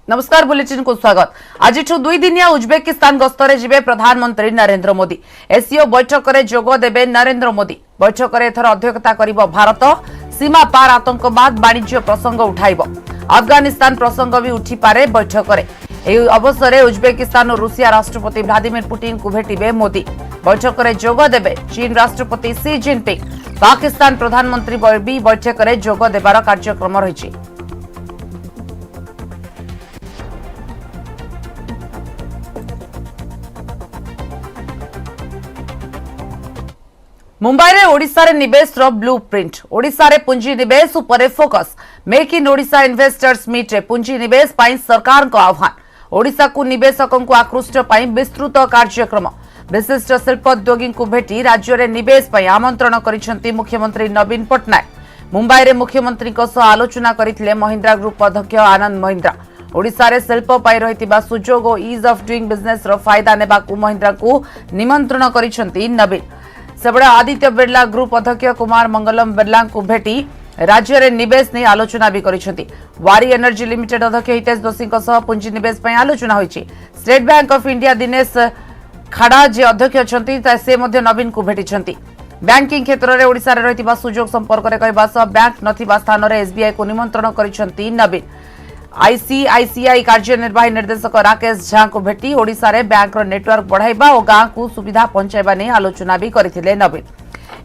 नमस्कार बुलेटिन को स्वागत। आज 2 दिनिया उज्बेकिस्तान गस्तरे जिबे प्रधानमंत्री नरेंद्र मोदी। एससीओ बैठक में जोग देबे नरेंद्र मोदी। बैठक में एथर अध्यक्षता करिबो भारत। सीमा पार आतंकवाद वाणिज्य प्रसंग उठाइबो। अफगानिस्तान प्रसंग भी उठी पारे बैठक में। एही अवसर में उज्बेकिस्तान और रूसिया राष्ट्रपति व्लादिमीर पुतिन को भेटिबे मोदी। बैठक में जोग देबे चीन राष्ट्रपति शी जिनपिंग। पाकिस्तान प्रधानमंत्री भी बैठक में जोग देबार कार्यक्रम रहिछि। मुंबई रे ओडिशा रे निवेश रो ब्लूप्रिंट। ओडिशा रे पुंजी निवेश उपरे focus. Make in Odisha investors meet रे पुंजी निवेश पाई सरकार को आह्वान। ओडिशा को निवेशकों को आकृष्ट पाई विस्तृत कार्यक्रम। विशिष्ट शिल्पोद्योगी को भेटी राज्य रे निवेश पाई आमंत्रण करिसेंती मुख्यमंत्री नवीन पटनायक। मुंबई रे मुख्यमंत्री को सह आलोचना करिथिले महिंद्रा ग्रुप अध्यक्ष आनंद महिंद्रा। ओडिशा रे शिल्प पाई रहितिबा सुजोग और ईज ऑफ डूइंग बिजनेस रो फायदा नेबा को महिंद्रा को निमंत्रण करिसेंती नवीन। सेबड़े आदित्य बिरला ग्रुप अध्यक्ष कुमार मंगलम बिरला को भेटी राज्य रे निवेश नहीं आलोचना भी करिसेंती। वारी एनर्जी लिमिटेड अध्यक्ष हितेश दोषी पुंजी निवेश पई आलोचना होईची। State Bank of India Dinesh Khara जे अध्यक्ष अछंती से मध्य नवीन को भेटिछंती। बैंकिंग क्षेत्र में ओडिशा रे रहितिबा सुजोग संपर्क रे कहबा सह बैंक नथिबा स्थान रे एसबीआई को निमंत्रण करिसेंती नवीन। आईसीआईसीआई कार्यनिर्वाही निर्देशक राकेश झा को भेटी ओडिशा रे बैंक रो नेटवर्क बढ़ाइबा और गांव को सुविधा पहुंचाइबा नै आलोचना भी करथिले नवीन।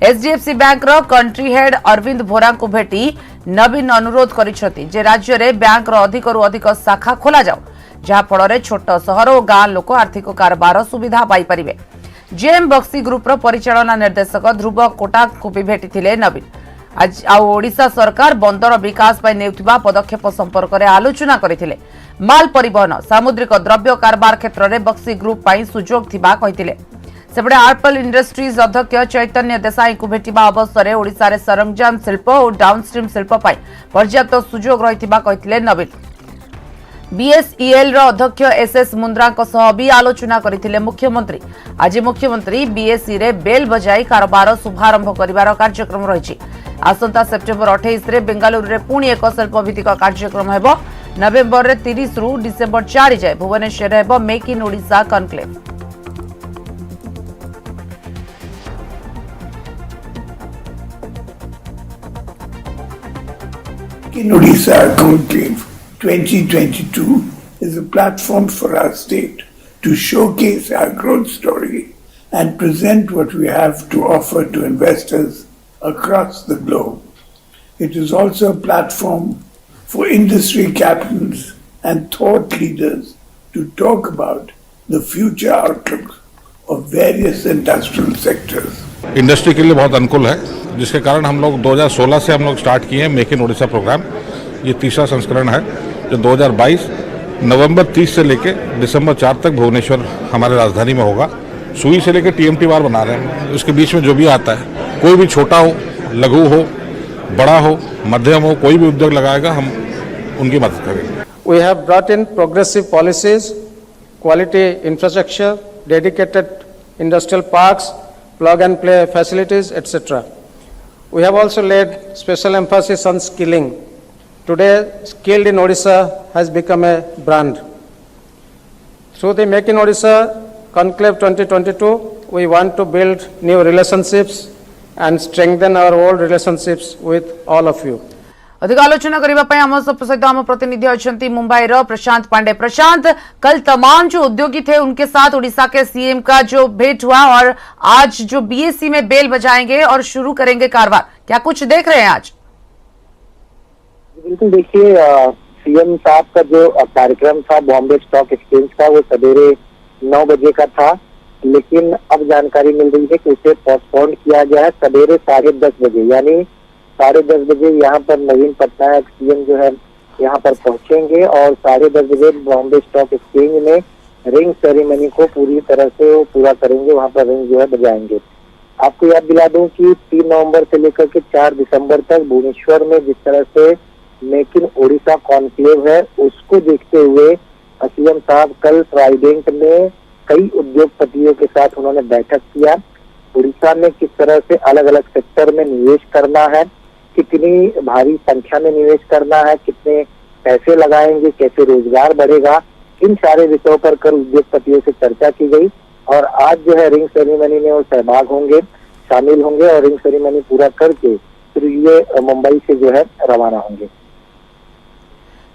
एचडीएफसी बैंक रो कंट्री हेड अरविंद भोरा को भेटी नवीन अनुरोध करिसथि जे राज्य रे बैंक रो अधिक शाखा खोला जाओ, जहा फल रे छोट शहर और गांव लोक आर्थिक कारोबार सुविधा पाई परिबे। जेएम बक्सी ग्रुप रो परिचालना निर्देशक ध्रुव कोटा को भी भेटिथिले नवीन। आज ओडिशा सरकार बंदर विकास पर नेउथिबा पदक्षेप संपर्क में आलोचना करथिले। माल परिवहन सामुद्रिक द्रव्य कारोबार क्षेत्र में बक्सी ग्रुप पाई सुजोग थिबा कहिथिले। सेबडे आर्पल इंडस्ट्रीज अध्यक्ष चैतन्य देसाई को भेटिबा अवसर में ओडिशा रे सरंजाम शिल्प और डाउनस्ट्रीम शिल्प पाई पर्याप्त सुजोग रहिथिबा कहिथिले नवीन। बीएसईएल रो अध्यक्ष एसएस मुंद्रा को सह भी आलोचना करथिले मुख्यमंत्री। आज मुख्यमंत्री बीएसई रे बेल बजाई कारोबार शुभारंभ करिवार कार्यक्रम रहिछि। आसंता सेप्टेम्बर 28 रे बेंगालुरु रे पुणी एक शिल्प भित्तिक कार्यक्रम हेबो। नवेम्बर रे 30 रु डिसेंबर 4 जाए भुवनेश्वर हेबो make in Odisha conclave. In Odisha Conclave 2022 is a platform for our state to showcase our growth story and present what we have to offer to investors across the globe. It is also a platform for industry captains and thought leaders to talk about the future outlook of various industrial sectors. Industry के लिए बहुत अनुकूल है, जिसके कारण हम लोग 2016 से हम लोग स्टार्ट किए हैं मेक इन ओडिशा प्रोग्राम। ये तीसरा संस्करण है जो 2022 नवंबर 30 से लेके दिसंबर 4 तक भुवनेश्वर हमारे राजधानी में होगा। सुई से लेकर टीएमटी बार बना रहे हैं। उसके बीच में जो भी आता है, कोई भी छोटा हो, लघु हो, बड़ा हो, मध्यम हो, कोई भी उद्योग लगाएगा, हम उनकी मदद करेंगे। We have brought in progressive policies, quality infrastructure, dedicated industrial parks, plug and play facilities, etc. We have also laid special emphasis on skilling. Today, Skilled in Odisha has become a brand. Through the Make in Odisha Conclave 2022, we want to build new relationships and strengthen our old relationships with all of you. अधिक आलोचना करने आम सहित आम प्रतिनिधि अच्छा मुंबई रो प्रशांत पांडे। प्रशांत, कल तमाम जो उद्योगी थे उनके साथ उड़ीसा के सीएम का जो भेंट हुआ और आज जो बीएसई में बेल बजाएंगे और शुरू करेंगे कारोबार, क्या कुछ देख रहे हैं आज? बिल्कुल, देखिए सीएम साहब का जो कार्यक्रम था बॉम्बे स्टॉक एक्सचेंज का, वो सवेरे 9 बजे का था, लेकिन अब जानकारी मिल रही है कि उसे पोस्टपोन किया गया है सवेरे 10:30 बजे। यानी 10:30 बजे यहाँ पर नवीन पटनायक सीएम जो है यहाँ पर पहुंचेंगे और 10:30 बजे बॉम्बे स्टॉक एक्सचेंज में रिंग सेरेमनी को पूरी तरह से पूरा करेंगे। वहाँ पर रिंग जो है बजाएंगे। आपको याद दिला दूं कि 3 नवंबर से लेकर के 4 दिसंबर तक भुवनेश्वर में जिस तरह से मेक इन ओडिशा कॉन्क्लेव है, उसको देखते हुए सीएम साहब कल ट्राइडेंट में कई उद्योगपतियों के साथ उन्होंने बैठक किया। उड़ीसा में किस तरह से अलग अलग सेक्टर में निवेश करना है, कितनी भारी संख्या में निवेश करना है, कितने पैसे लगाएंगे, कैसे रोजगार बढ़ेगा, इन सारे विषयों पर कल उद्योगपतियों से चर्चा की गई। और आज जो है रिंग सेरेमनी में वो सहभाग होंगे, शामिल होंगे और रिंग सेरेमनी पूरा करके फिर ये मुंबई से जो है रवाना होंगे।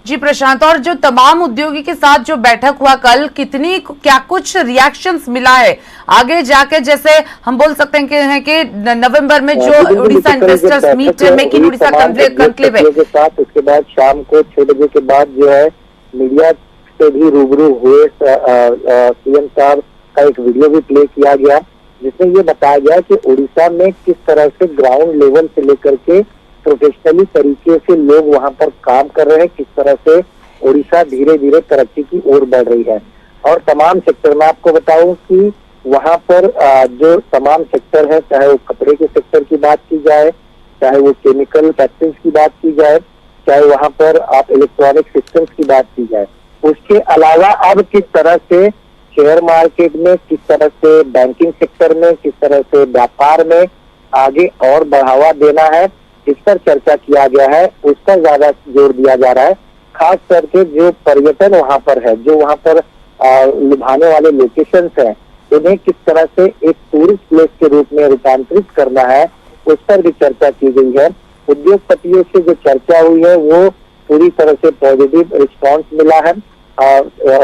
जी प्रशांत, और जो तमाम उद्योगी के साथ जो बैठक हुआ कल, कितनी क्या कुछ रिएक्शंस मिला है आगे जाके? जैसे हम बोल सकते हैं कि नवंबर में जो Orissa investors meet make in Orissa conclave है के साथ, उसके बाद शाम को 6 बजे के बाद जो है मीडिया से भी रूबरू हुए सीएम साहब का एक वीडियो भी प्ले किया गया, जिसमें ये बताया गया कि उड़ीसा में किस तरह से ग्राउंड लेवल से लेकर के प्रोफेशनली तरीके से लोग वहां पर काम कर रहे हैं, किस तरह से उड़ीसा धीरे धीरे तरक्की की ओर बढ़ रही है। और तमाम सेक्टर में आपको बताऊं कि वहां पर जो तमाम सेक्टर है, चाहे वो कपड़े के सेक्टर की बात की जाए, चाहे वो केमिकल फैक्ट्रीज की बात की जाए, चाहे वहां पर आप इलेक्ट्रॉनिक सिस्टम्स की बात की जाए, उसके अलावा अब किस तरह से शेयर मार्केट में, किस तरह से बैंकिंग सेक्टर में, किस तरह से व्यापार में आगे और बढ़ावा देना है, इस पर चर्चा किया गया है। उस पर ज्यादा जोर दिया जा रहा है। खास करके जो पर्यटन वहां पर है, जो वहां पर लुभाने वाले लोकेशंस हैं, उन्हें किस तरह से एक टूरिस्ट प्लेस के रूप में रूपांतरित करना है, उस पर भी चर्चा की गई है। उद्योगपतियों से जो चर्चा हुई है वो पूरी तरह से पॉजिटिव रिस्पांस मिला है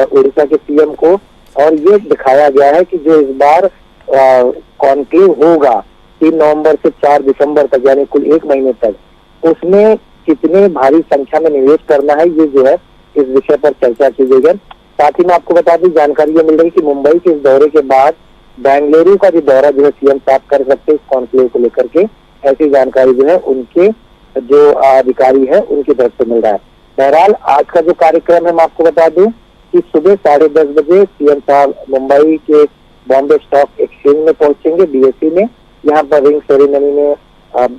उड़ीसा के सीएम को। और ये दिखाया गया है कि जो इस बार कॉन्क्लेव होगा 3 नवंबर से 4 दिसंबर तक, यानी कुल 1 महीने तक, उसमें कितने भारी संख्या में निवेश करना है, ये जो है इस विषय पर चर्चा की गई है। साथ ही मैं आपको बता दूं, जानकारी ये मिल रही कि मुंबई के इस दौरे के बाद बेंगलुरु का भी दौरा जो है सीएम साहब कर सकते हैं इस कॉन्क्लेव को लेकर के। ऐसी जानकारी जो है उनके जो अधिकारी है उनकी तरफ से मिल रहा है। बहरहाल आज का जो कार्यक्रम है मैं आपको बता दूं कि सुबह 10:30 बजे सीएम साहब मुंबई के बॉम्बे स्टॉक एक्सचेंज में पहुंचेंगे, बीएसई में। यहाँ पर रिंग सेरेमनी में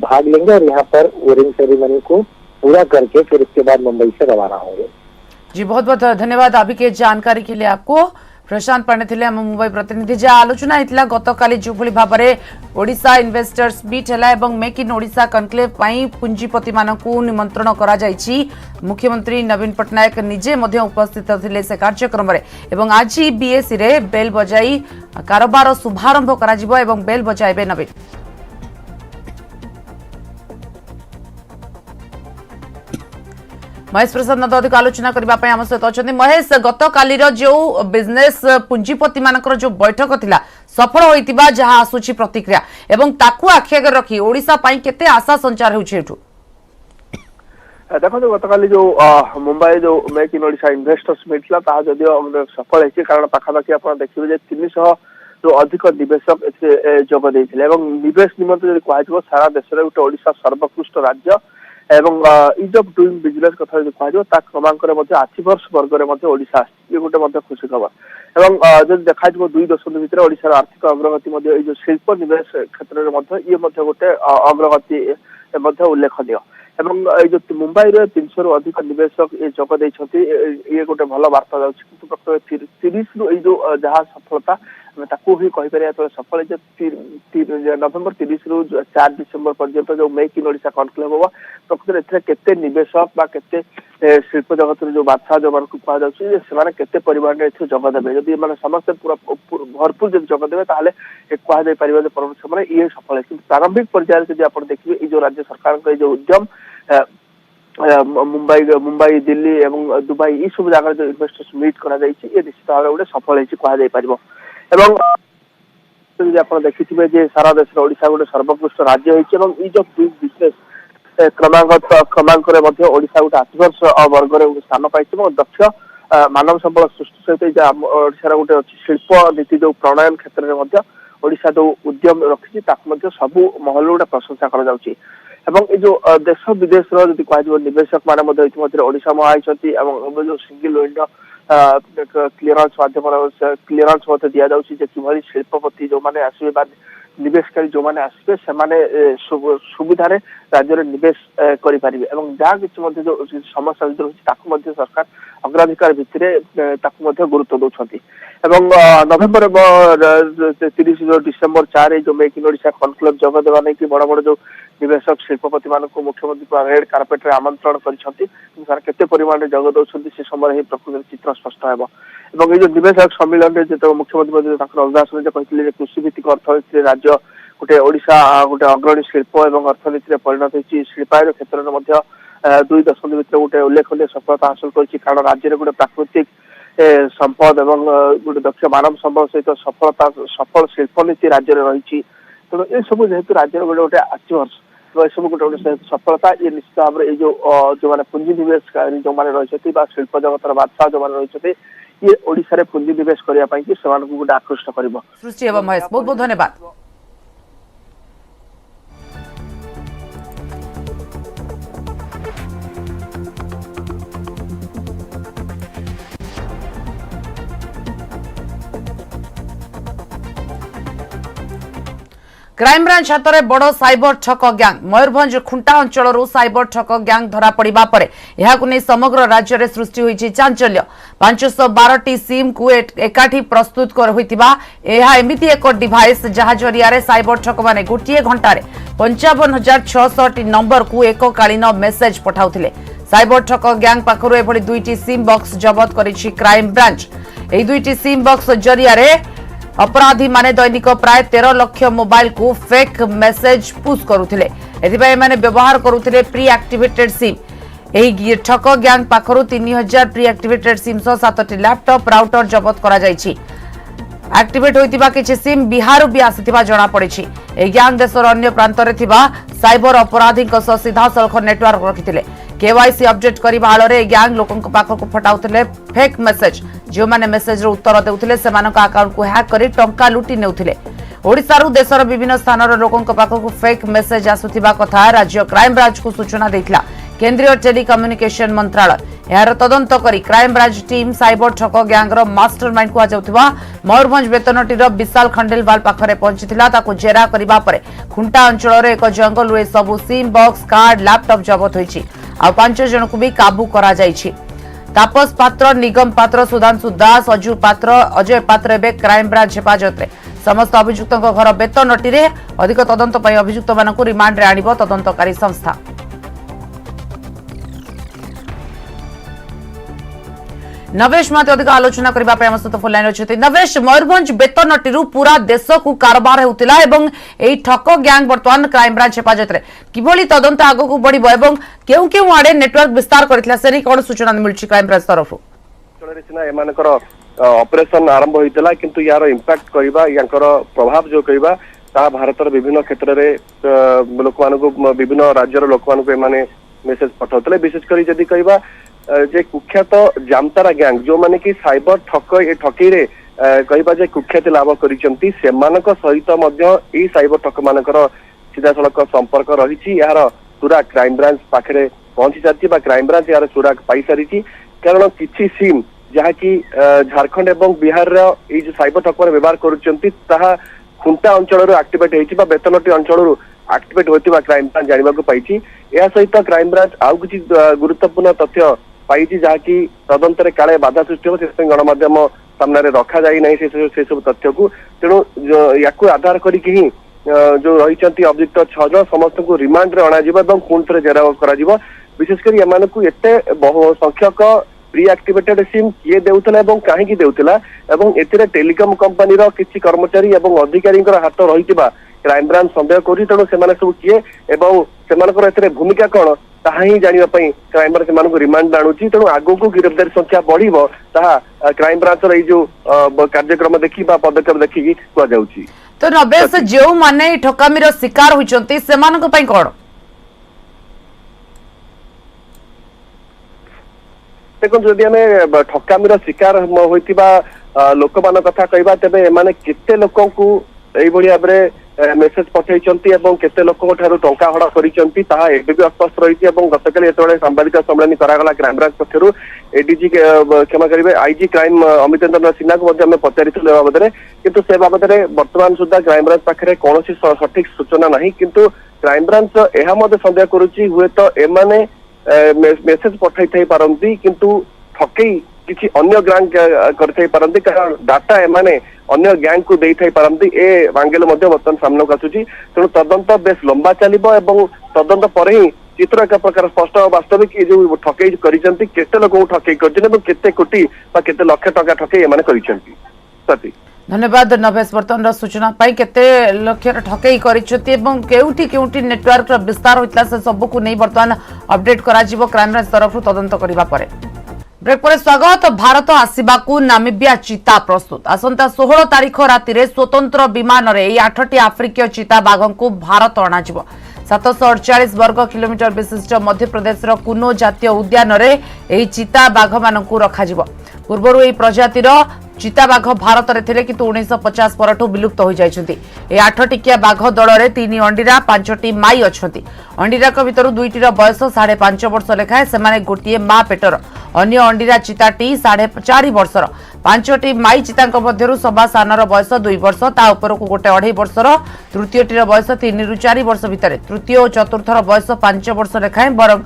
भाग लेंगे और यहाँ पर वो रिंग सेरेमनी को पूरा करके फिर इसके बाद मुंबई से रवाना होंगे। जी बहुत बहुत धन्यवाद अभी के जानकारी के लिए आपको। प्रशांत पांडे थे आम मुंबई प्रतिनिधि। जहाँ आलोचना होता गतकाली जो भाव में ओडिशा इन्वेस्टर्स मीट है मेक इन ओडिशा कॉन्क्लेव पुंजीपति मानू निमंत्रण करा जायछि। मुख्यमंत्री नवीन पट्टनायक निजे मध्य उपस्थित थे से कार्यक्रम में। आज बीएसई रे बेल बजाई कारोबार शुभारंभ करा बेल बजाइबे नवीन। महेश प्रसाद नद अधिक आलोचना करने आम सहित अच्छा। महेश, गतकाली जो बिजनेस पुंजीपति मानकर जो बैठक थिला सफल होइतिबा जहां आसुची प्रतिक्रिया एवं ताकू आखि आगे रखी ओडिशा पई केते आशा संचार होउछि एठु? देखो गतकाली जो मुंबई जो make in Odisha investors meet था जदिव सफल है, कारण पाखापाखि आप देखिए 300 जो अधिक निवेशक जोग देते निवेश निमंत्रण कह सारा देश में गोटे ओडिशा सर्वोत्कृष्ट राज्य एवं इज ऑफ डूइंग बिजनेस कथा जो कह क्रमांक 8 वर्ष वर्ग में ओडिशा ये गोटे खुशी खबर। एवं जब देखा 2 दशंधि भितर ओडिशार आर्थिक अग्रगति जो शिल्प निवेश क्षेत्र में ये गोटे अग्रगति उल्लेखनीय। एवं जो मुंबई रे 300 रु अधिक निवेशक ये जोग देइछथि ये गोटे भल वार्ता जाउछि। किंतु प्रकृत 30 रु जो जहाँ सफलता ताकू ही कहि परिया तो सफल है नवेम्बर 30 रु 4 दिसंबर पर्यंत जो मेक इन ओडिशा कॉन्क्लेव होगा प्रकृत एथरे केते निवेशक बा केते शिल्प जगत जो बादशाह जो मानक कहा जाउछि से केते परिमाण रे जोग देबे। जदि माने समस्त पूरा भरपूर जब जोग देबे ताले कहा जाय परिबा जे परम समय ये सफल है। किंतु प्रारंभिक पर्याय जदि आप देखिए ये जो राज्य सरकार का जो उद्यम मुंबई दिल्ली एवं दुबई ये सब जगह जो इन्वेस्टर्स मीट करा जायछि ये निश्चित भाव गोटे सफल होइछि कहा जाय परिबो। एवं जदि आप देखिथिबे जे सारा देश रे ओडिशा गोटे सर्वोत्कृष्ट राज्य होइछि एवं इज ऑफ डूइंग बिजनेस क्रमांक रे मध्ये ओडिशा गोटे 8 वर्ष वर्ग रे स्थान पाइछि एवं दक्ष मानव संबल सृष्टि सहित ओडिशा गोटे अच्छी शिल्प नीति जो प्रणयन क्षेत्र में मध्ये ओडिशा जो उद्यम रखिछि ताकु मध्ये सबु महल गोटे प्रशंसा करा जाउछि। एवं ये जो देश विदेश जदि कह निवेशक माने इतिमध्य ओडिशा में आइछथि एवं जो सिंगल विंडो क्लीयरेंस माध्यम क्लीयरेंस मते दिया जाउछि जे किभली शिल्पपति जो माने आसीबे बा निवेशकारी जो माने आसीबे से माने सुविधा रे राज्य रे निवेश करि परिबे एवं जहाँ किछि मते जो समस्या रही ताकु मते सरकार अग्राधिकार भित्तिरे ताकु मते गुरुत्व दउछथि। एवं नवेम्बर 30 डिसेम्बर 4 जो मेक इन ओडिशा कॉन्क्लेव जोग देवा नै कि बड़ बड़ जो निवेशक शिल्पपति मान मुख्यमंत्री रेड कार्पेट रे आमंत्रण करते परिमाण में जग दौरान से समय ही प्रकृत चित्र स्पष्ट हो जो निवेशक सम्मिलन में जो मुख्यमंत्री अभिभाषण कहते कृषि भित्तिक अर्थनीति राज्य गोटे ओडिशा गोटे अग्रणी शिल्प और अर्थनीति में परिणत होती शिल्पायन क्षेत्र में 2 दशंधि भितर गोटे उल्लेखनीय सफलता हासिल कर कारण राज्य में गोटे प्राकृतिक संपद और गोटे दक्ष मानव संबल सहित सफल शिल्पनीति राज्य में रही तेणु ये सब जेहेतु राज्य गोटे गोटे आचीवर्स तो यह सब गोटे गोटे सफलता ये निश्चित भाव में जो मैंने पुंजी निवेश जो मैंने रही शिल्प जगतर बादशाह जो मैंने रही ये ओडिशा पुंजी निवेश करने गोटे आकृष्ट कर सृष्टि एवं महेश बहुत बहुत धन्यवाद। क्राइमब्रांच हाथ में बड़ साइबर ठक ग्यांग मयूरभंज खुंटा अंचल साइबर ठक ग्यांग धरा पड़ा पर यह समग्र राज्य में सृष्टि होती चांचल्य 512 सिम को एकाठी प्रस्तुत एमती एक डिवाइस जहाँ जरिया साइबर ठक मैंने गोटे घंटे 55,600 नंबर को एककालीन मेसेज पठाउथिले। साइबर ठक ग्यांग पाखरु एभली 2टी सिम बॉक्स जबत करिछि क्राइम ब्रांच। एही 2टी सिम बॉक्स जरिया अपराधी माने दैनिक प्राय 13 लाख मोबाइल को फेक मेसेज पुश करुथिले। एथिबाई माने व्यवहार करुथिले प्री एक्टिवेटेड सिम। एही ठक ग्यांग पाखरु 3000 प्री एक्टिवेटेड सिम सह 7टी लैपटॉप राउटर जबत करा जायछि। एक्टिवेट होइतिबा किछि सिम बिहारु भी आसिथिबा जणा पड़िछि। एही ग्यांग देशर अन्य प्रांतरे थिबा साइबर अपराधीक सह सीधा सलख नेटवर्क रखिथिले। केवाईसी अपडेट करबा आलोरे ग्यांग लोकक पाखक फटाउथिले फेक मेसेज। जो माने मेसेज रो उत्तर देउथिले सेमानक अकाउंट को हैक करी टंका लुटी नेउथिले। ओडिसारु देशर विभिन्न स्थानर लोकक पाखक फेक मेसेज आसुथिबा कथा राज्य क्राइम ब्रांच को सूचना दैथिला केंद्रीय टेलीकम्युनिकेशन मंत्रालय। यार तदंत करी क्राइम ब्रांच टीम साइबर ठक ग्यांगर मास्टरमाइंड को जाउथिबा मयूरभंज बेतनटीर विशाल खंडेलवाल पाखरे पहुंचीथिला। ताको जेरा करिबा परे खुंटा अंचल एक जंगल रे सबु सिम बॉक्स कार्ड लैपटॉप जबत होईछि। आ 5 जन को भी काबू करा जायछि। तापस पात्र निगम पात्र सुधांशु दास अजू पात्र अजय पात्र एबे क्राइम ब्रांच हेफाजत रे। समस्त अभियुक्तों घर बेतनटी रे अधिक तदंत पई अभियुक्त मानकु रिमांड रे आनिबो तदंतकारी संस्था। नवेश मत अधिक आलोचना करबा पे हम सहित फोन लाइन अछि। नवेश मयूरभंज बेतनटी पूरा देश को कारोबार होतिला एवं एई ठक ग्यांग वर्तमान क्राइम ब्रांच हेफाजत रे किभली तदंत आगो को बढ़िबो एवं केउ केउ आडे नेटवर्क विस्तार करथिला सेनी कोन सूचना मिलछि क्राइम ब्रांच तरफ चले सिना एमानकर ऑपरेशन आरंभ होइतला किंतु यार इंपैक्ट करबा यांकर प्रभाव जो कहबा ता भारतर विभिन्न क्षेत्र रे लोक मानको विभिन्न राज्यर लोक मानको एमाने मेसेज पठाउतले। विशेष करी जदी कहबा जे कुख्यात जामतारा गैंग जो माने कि साइबर ठक ए ठकी रे कहबा जे कुख्यात लाभ करिसंती सेमानक सहित मध्य ए साइबर ठक मानकर सीधा सड़क संपर्क रहिछि। यार पूरा क्राइम ब्रांच पाखरे पहुंची जाती बा क्राइम ब्रांच यार सुराग पाई सारिछि कारण किछि सिम जहा कि झारखंड एवं बिहार रो ए जो साइबर ठक पर व्यवहार करूचंती ताहा खुंटा अंचल रो एक्टिवेट हेछि बा बेतनटी अंचल रो एक्टिवेट होतिबा क्राइम ब्रांच जानिबा को पाइछि। या सहित क्राइम ब्रांच आउ किछि गुरुत्वपूर्ण तथ्य पाइछि जहा कि तदंत रे काले बाधा सृष्टि हो से गणमाध्यम सामने रे रखा जाई नै से सब तथ्य को तेणु याकू आधार करी कि जो रहिचंती अभियुक्त 6 जन समस्त को रिमांड रे अणा जिवो एवं पुन थरे जेरा करा जिवो। विशेष करी एमानकू एते बहु संख्यक प्री एक्टिवेटेड सिम किए देउतला एवं काहे की देउतला एवं एतिरे टेलीकॉम कंपनी रो किछि कर्मचारी एवं अधिकारी हाथ रहितिबा क्राइम ब्रांच संदेह करी तेणु सेमाने सब किए एवं सेमानकर एतिरे भूमिका कोन ताहा ही जानिबा पई क्राइम ब्रांच सेमानकू रिमांड आनुची। तेणु आगो को गिरफ्तारी संख्या बढ़िबो ताहा क्राइम ब्रांच रो जो कार्यक्रम देखि बा पदक्षेप देखि कि कुआ जाउची। तो नवेश जो माने ठकामीर शिकार होइचंती सेमानक पई कोन देखो जदि आमे ठकामीर शिकार होइतिबा लोक मान कथा कहबा तेबे एमाने केते लोकन को एई भली भाबरे मेसेज पठाइचंती एवं केते लोकन ठारू टंका हड़ा करिचंती ताहा एबे भी अस्पष्ट रहिति एवं गतकाली एतबेले सांबादिक सम्मेलन करागला क्राइम ब्रांच पक्षरु एडीजी क्षमा करिवे आईजी क्राइम अमितेंद्र सिन्हा को मध्ये हमें पचारिथिले बाबदरे किंतु से बाबदरे वर्तमान सुद्धा क्राइम ब्रांच पाखरे कोनोसी सठिक सूचना नाही। किंतु क्राइम ब्रांच एहा मध्ये संदेह करूची हुए तो एमाने मेसेज पठाई थाई पारंती किंतु ठकई किछि अन्य ग्रांग करथाई पारंती कारण डाटा एमाने अन्य गैंग को देई थाई पारंती ए आंगेल मध्य वर्तमान सामना को आसुची तेणु तदंत बेस लंबा चलिबो एवं तदंत पर ही चित्र एक प्रकार स्पष्ट वास्तविक ये जो ठकई करिसेंती केते लोक ठकई करछन एवं केते कोटी बा केते लाख टका ठकई एमाने करिसेंती सती धन्यवाद नभेश बर्तमान सूचना पाई केते लक्ष्य ठकई करिसेंती एवं केउठी केउठी नेटवर्क रो विस्तार होइतला से सब को नै बर्तमान अपडेट करा जिवो क्राइम ब्रांच तरफ तदंत करिबा परे ब्रेक पर स्वागत भारत आसिबाकू नामिबिया चीता प्रस्तुत आसंता 16 तारीख राति रे स्वतंत्र विमान रे 8टी आफ्रिकीय चीता बाघ को भारत अणाजिबो 748 वर्ग किलोमीटर विशिष्ट मध्य प्रदेश कुनो जातीय उद्यान रे एही चीता बाघ मानकू रखाजिबो पूर्वरु एही प्रजातिर चीता बाघ भारत रे थिले किंतु 1950 परठू विलुप्त हो जाइछन्ती ए 8टिकिया बाघ दल रे 3 अंडीरा 5टी माई अछन्ती अंडीरा को भीतर 2टीर बयस 5.5 वर्ष लेखाए सेमाने गोटिए मा पेटर अन्य अंडीरा चीताटी 4.5 वर्षर 5टी माई चीता मध्यरु सभा सानर बयस 2 वर्ष ता उपरकू गोटे 2.5 वर्षर तृतीयटीर बयस 3 रु 4 वर्ष भितर तृतीय और चतुर्थर बयस 5 वर्ष लेखाए बरं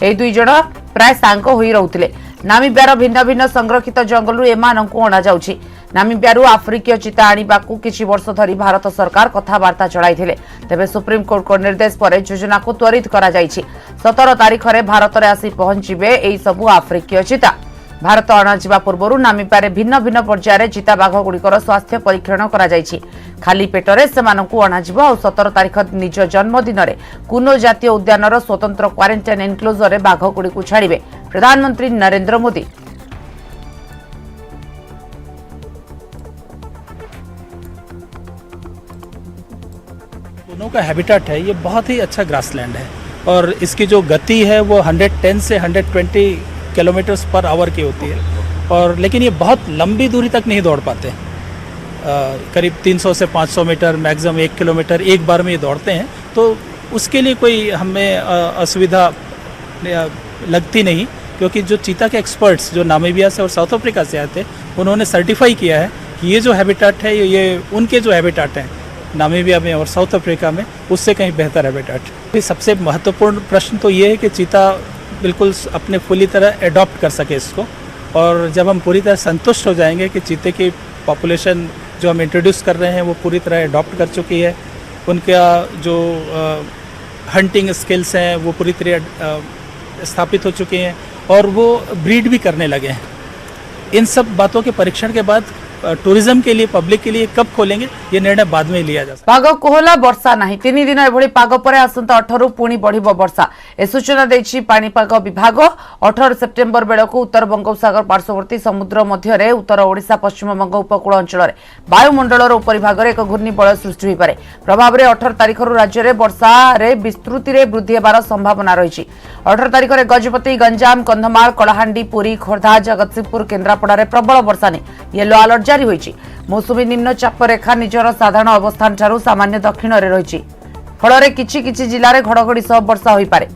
ए दुई जण प्राय सांग होई रहउथिले नामिबियार भिन्न भिन्न संरक्षित जंगलरू एमानंकू अणा जाउछि नामिबियारू आफ्रिकीय चीता आनिबाकू किछि वर्ष धरी भारत सरकार कथावार्ता चलाइथिले तेबे सुप्रीम कोर्ट को निर्देश पर योजना को त्वरित करा जाइछि 17 तारीख रे भारत रे आसी पहुंचिबे एई सबु आफ्रिकीय चीता भारत अणाजिबा पूर्वरु नामिबियारे भिन्न भिन्न पर्याୟରେ चीता बाघ गुड़िकर स्वास्थ्य परीक्षण करा जाइछि खाली पेटरे सेमानंकू अणाजिबो और 17 तारीख निज जन्मदिन रे कुनो जातीय उद्यानर स्वतंत्र क्वारंटाइन एनक्लोजर रे बाघ गुड़िकू छाड़िबे प्रधानमंत्री नरेंद्र मोदी दोनों का हैबिटेट है ये बहुत ही अच्छा ग्रासलैंड है और इसकी जो गति है वो 110 से 120 किलोमीटर्स पर आवर की होती है और लेकिन ये बहुत लंबी दूरी तक नहीं दौड़ पाते करीब 300 से 500 मीटर मैक्सिमम 1 किलोमीटर एक बार में ये दौड़ते हैं तो उसके लिए कोई हमें असुविधा लगती नहीं क्योंकि जो चीता के एक्सपर्ट्स जो नामीबिया से और साउथ अफ्रीका से आए थे उन्होंने सर्टिफाई किया है कि ये जो हैबिटेट है ये उनके जो हैबिटेट हैं नामीबिया में और साउथ अफ्रीका में उससे कहीं बेहतर हैबिटेट। सबसे महत्वपूर्ण प्रश्न तो ये है कि चीता बिल्कुल अपने पूरी तरह एडॉप्ट कर सके इसको और जब हम पूरी तरह संतुष्ट हो जाएंगे कि चीते की पॉपुलेशन जो हम इंट्रोड्यूस कर रहे हैं वो पूरी तरह एडॉप्ट कर चुकी है उनका जो हंटिंग स्किल्स हैं वो पूरी तरह स्थापित हो चुके हैं और वो ब्रीड भी करने लगे हैं इन सब बातों के परीक्षण के बाद टूरिज्म के लिए पब्लिक के लिए कब खोलेंगे ये निर्णय बाद में लिया जा सकता है। पाग कोहला वर्षा नहीं 3 दिन एभली पाग पर आसंता 18 पुणी बढ़िबो वर्षा ए सूचना देछि पाणीपाग विभाग 18 सेप्टेम्बर बेलको उत्तर बंगोपसागर पार्श्ववर्ती समुद्र मध्य रे उत्तर ओडिशा पश्चिम बंग उपकूल अंचल रे वायुमंडलर उपरिभाग रे एक घूर्णिबलय सृष्टि होई पारे प्रभाव रे 18 तारिख रु राज्य रे वर्षा रे विस्तृति रे वृद्धि हेबार संभावना रहिछि 18 तारिख रे गजपति गंजाम कंधमाल कलाहांडी पुरी खोर्धा जगतसिंहपुर केन्द्रापड़ा रे प्रबल वर्षा ने येलो अलर्ट जारी होइछि मौसुमी निम्न चाप रेखा निजर साधारण अवस्थान ठारू सामान्य दक्षिण रे रहिछि फल रे किछि किछि जिल्ला रे घड़घड़ी सह वर्षा होई पारे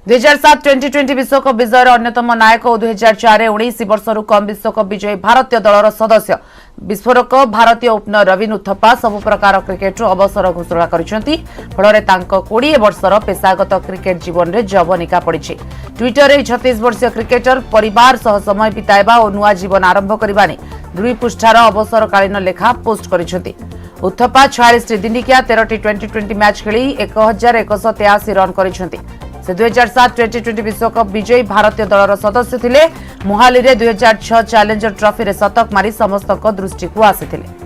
2007 टी20 विश्वकप विजयर अन्यतम नायक और 2004 19 वर्षर कम विश्वकप विजयी भारतीय दलर सदस्य विस्फोरक भारतीय ओपनर रविन उथप्पा सब प्रकार क्रिकेट अवसर घोषणा करछंती फल 20 वर्षर पेशागत क्रिकेट जीवन में जवनिका पड़ी ट्विटर रे 36 वर्षीय क्रिकेटर परिवार सह समय बिताइबा और नुआ जीवन आरंभ करबा ने 2 पृष्ठार अवसरकालीन लेखा पोस्ट करछंती उथप्पा 46 दिनिकिया 13 टी20 मैच खेली 1183 रन करछंती से 2007 टी20 विश्वकप विजयी भारतीय दलर सदस्य थिले मोहाली रे 2006 चैलेंजर ट्रॉफी रे शतक मारी समस्त दृष्टि को आसीथिले।